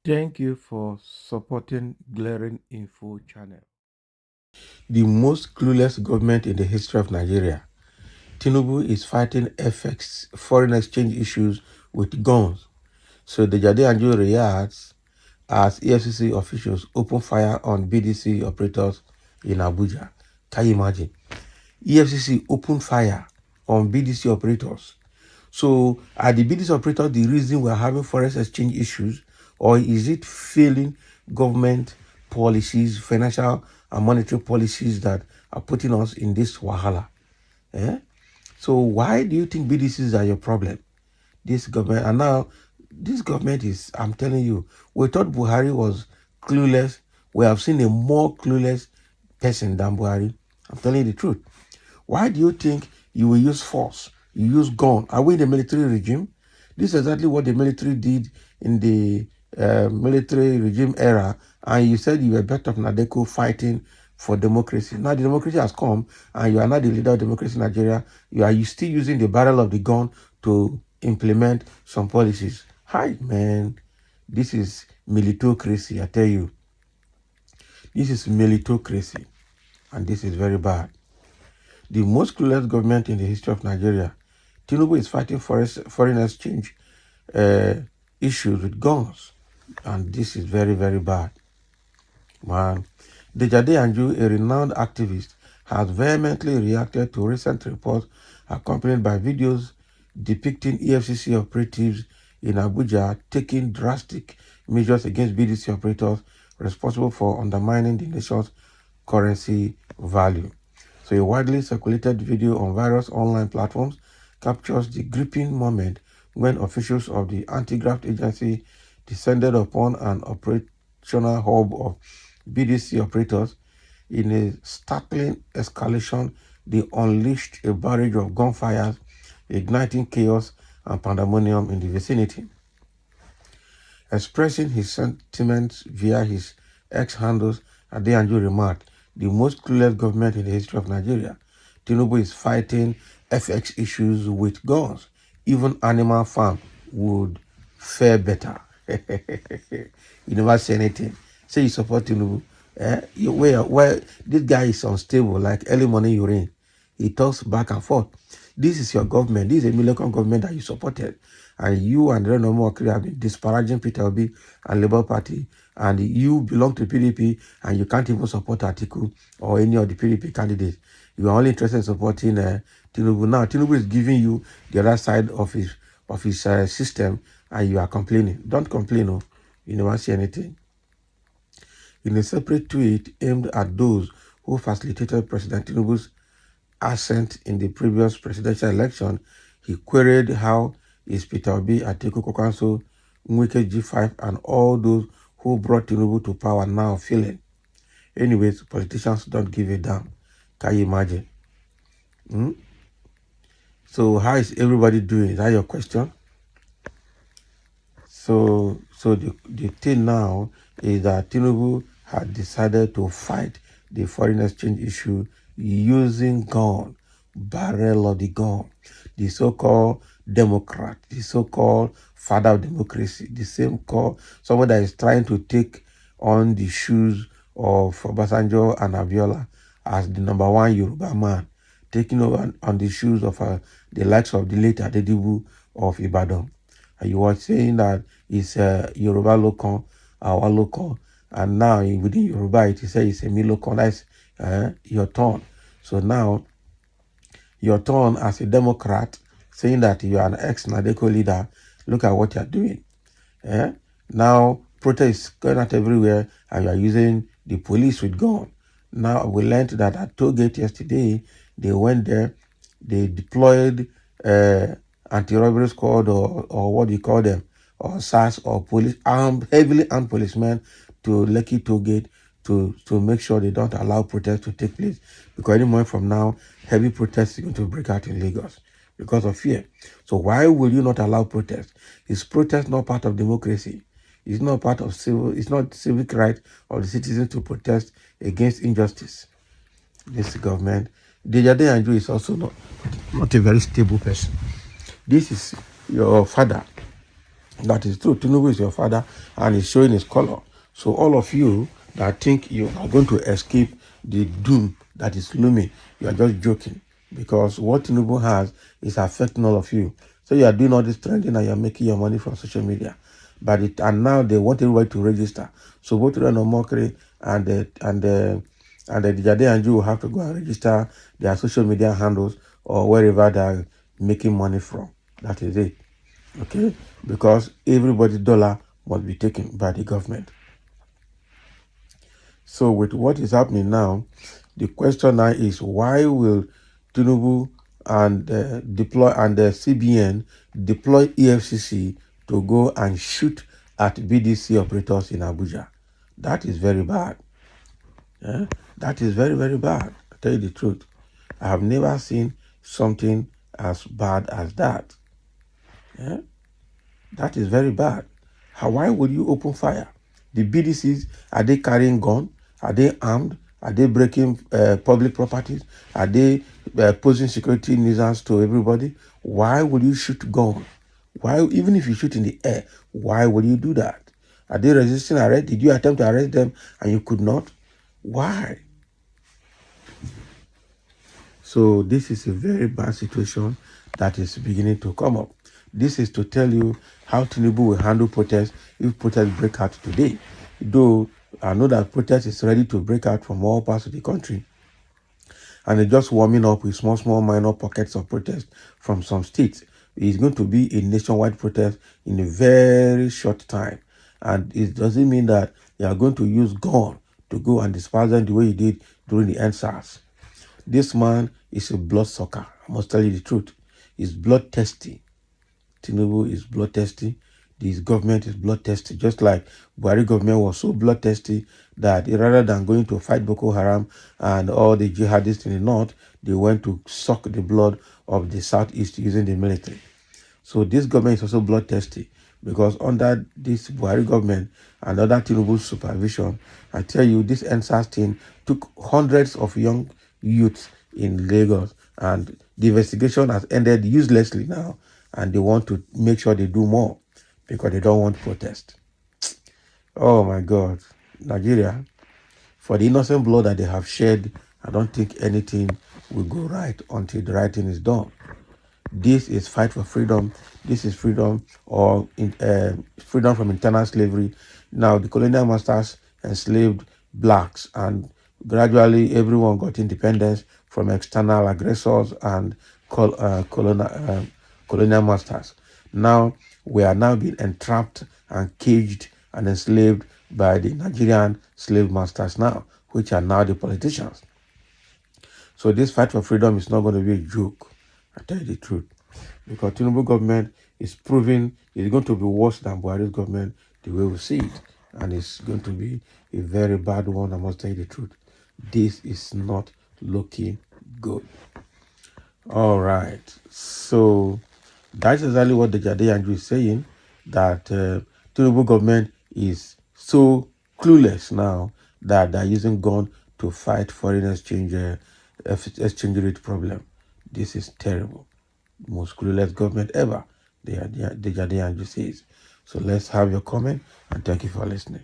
Thank you for supporting Glaring Info channel. The most clueless government in the history of Nigeria. Tinubu is fighting FX foreign exchange issues with guns. So the Jade Anjo reacts as EFCC officials open fire on BDC operators in Abuja. Can you imagine? EFCC opened fire on BDC operators. So are the BDC operators the reason we're having foreign exchange issues, or is it failing government policies, financial and monetary policies that are putting us in this wahala? Eh? So why do you think BDCs are your problem? This government, and now this government is, I'm telling you, we thought Buhari was clueless. We have seen a more clueless person than Buhari. I'm telling you the truth. Why do you think you will use force? You use gun? Are we in the military regime? This is exactly what the military did in the military regime era. And you said you were better of Nadeko fighting for democracy. Now the democracy has come and you are not the leader of democracy in Nigeria. You still using the barrel of the gun to implement some policies. Hi, man. This is militocracy, I tell you. This is militocracy. And this is very bad. The most clueless government in the history of Nigeria. Tinubu is fighting foreign exchange issues with guns. And this is very, very bad. Man. Deji Anju, a renowned activist, has vehemently reacted to recent reports accompanied by videos depicting EFCC operatives in Abuja taking drastic measures against BDC operators responsible for undermining the nation's currency value. So a widely circulated video on various online platforms captures the gripping moment when officials of the anti-graft agency descended upon an operational hub of BDC operators. In a startling escalation, they unleashed a barrage of gunfire, igniting chaos and pandemonium in the vicinity. Expressing his sentiments via his ex-handles, Adeyanju remarked, the most clueless government in the history of Nigeria. Tinubu is fighting FX issues with guns. Even Animal Farm would fare better. You never say anything. Say you support Tinubu. Where this guy is unstable, like early morning urine. He talks back and forth. This is your government. This is a Millicom government that you supported. And you and Renomo Okiri have been disparaging Peter Obi and Labour Party. And you belong to PDP and you can't even support Atiku or any of the PDP candidates. You are only interested in supporting Tinubu. Now, Tinubu is giving you the other side of his system and you are complaining. Don't complain. No. You never see anything. In a separate tweet aimed at those who facilitated President Tinubu's ascent in the previous presidential election, he queried how is Peter Obi, Atiku Kokanso, Nwike G5, and all those who brought Tinubu to power now feeling. Anyways, politicians don't give a damn. Can you imagine? So how is everybody doing? Is that your question? So the thing now is that Tinubu had decided to fight the foreign exchange issue using gun, barrel of the gun, the so-called Democrat, the so-called father of democracy, the same call, someone that is trying to take on the shoes of Obasanjo and Abiola as the number one Yoruba man, taking over on the shoes of the likes of the late Adedibu of Ibadan. And you were saying that it's Yoruba local, our local, and now within Yoruba it is it's a me local. That's your turn. So now your turn as a Democrat, saying that you are an ex-Nadeko leader. Look at what you are doing. Now protests going out everywhere, and you are using the police with gun. Now we learned that at Tollgate yesterday, they went there, they deployed anti-robbery squad or what do you call them, or SARS or police, heavily armed policemen to Lekki Tollgate to make sure they don't allow protests to take place. Because any moment from now, heavy protests are going to break out in Lagos because of fear. So why will you not allow protest? Is protest not part of democracy? It's not part of it's not civic right of the citizens to protest against injustice. This government, Deji Anju is also not a very stable person. This is your father That is true. Tinubu is your father and he's showing his color. So all of you that think you are going to escape the doom that is looming, you are just joking. Because what Tinubu has is affecting all of you. So you are doing all this trending and you're making your money from social media. And now they want everybody to register. So both Ren Mokri and the Jade and Jew will have to go and register their social media handles or wherever they're making money from. That is it. Okay, because everybody's dollar must be taken by the government. So with what is happening now, the question now is why will Tinubu and the CBN deploy EFCC to go and shoot at BDC operators in Abuja? That is very bad. Yeah? That is very, very bad. I tell you the truth. I have never seen something as bad as that. Yeah? That is very bad. Why would you open fire? The BDCs, are they carrying guns? Are they armed? Are they breaking public properties? Are they posing security nuisance to everybody? Why would you shoot gun? Why, even if you shoot in the air, why would you do that? Are they resisting arrest? Did you attempt to arrest them and you could not? Why? So this is a very bad situation that is beginning to come up. This is to tell you how Tinubu will handle protests if protests break out today. Though I know that protest is ready to break out from all parts of the country, and it's just warming up with small minor pockets of protest from some states. It's going to be a nationwide protest in a very short time. And it doesn't mean that you are going to use gun to go and disperse them the way you did during the NSAS. This man is a bloodsucker. I must tell you the truth. He's bloodthirsty. Tinubu is bloodthirsty. This government is bloodthirsty. Just like Buhari government was so bloodthirsty that rather than going to fight Boko Haram and all the jihadists in the north, they went to suck the blood of the southeast using the military. So this government is also bloodthirsty because under this Buhari government and under Tinubu's supervision, I tell you, this NSAS team took hundreds of young youths in Lagos, and the investigation has ended uselessly now, and they want to make sure they do more because they don't want protest. Oh my God, Nigeria, for the innocent blood that they have shed, I don't think anything will go right until the right thing is done. This is fight for freedom. This is freedom or freedom from internal slavery. Now, the colonial masters enslaved blacks, and gradually everyone got independence from external aggressors and colonial masters. Now, we are now being entrapped and caged and enslaved by the Nigerian slave masters now, which are now the politicians. So this fight for freedom is not going to be a joke. I tell you the truth. Because Tinubu government is proving it's going to be worse than Buhari's government the way we see it. And it's going to be a very bad one, I must tell you the truth. This is not looking good. All right. So that's exactly what the Jade Andrew is saying, that Tinubu government is so clueless now that they're using gun to fight foreign exchange rate problem. This is terrible. Most clueless government ever, the Jade Andrew says. So let's have your comment and thank you for listening.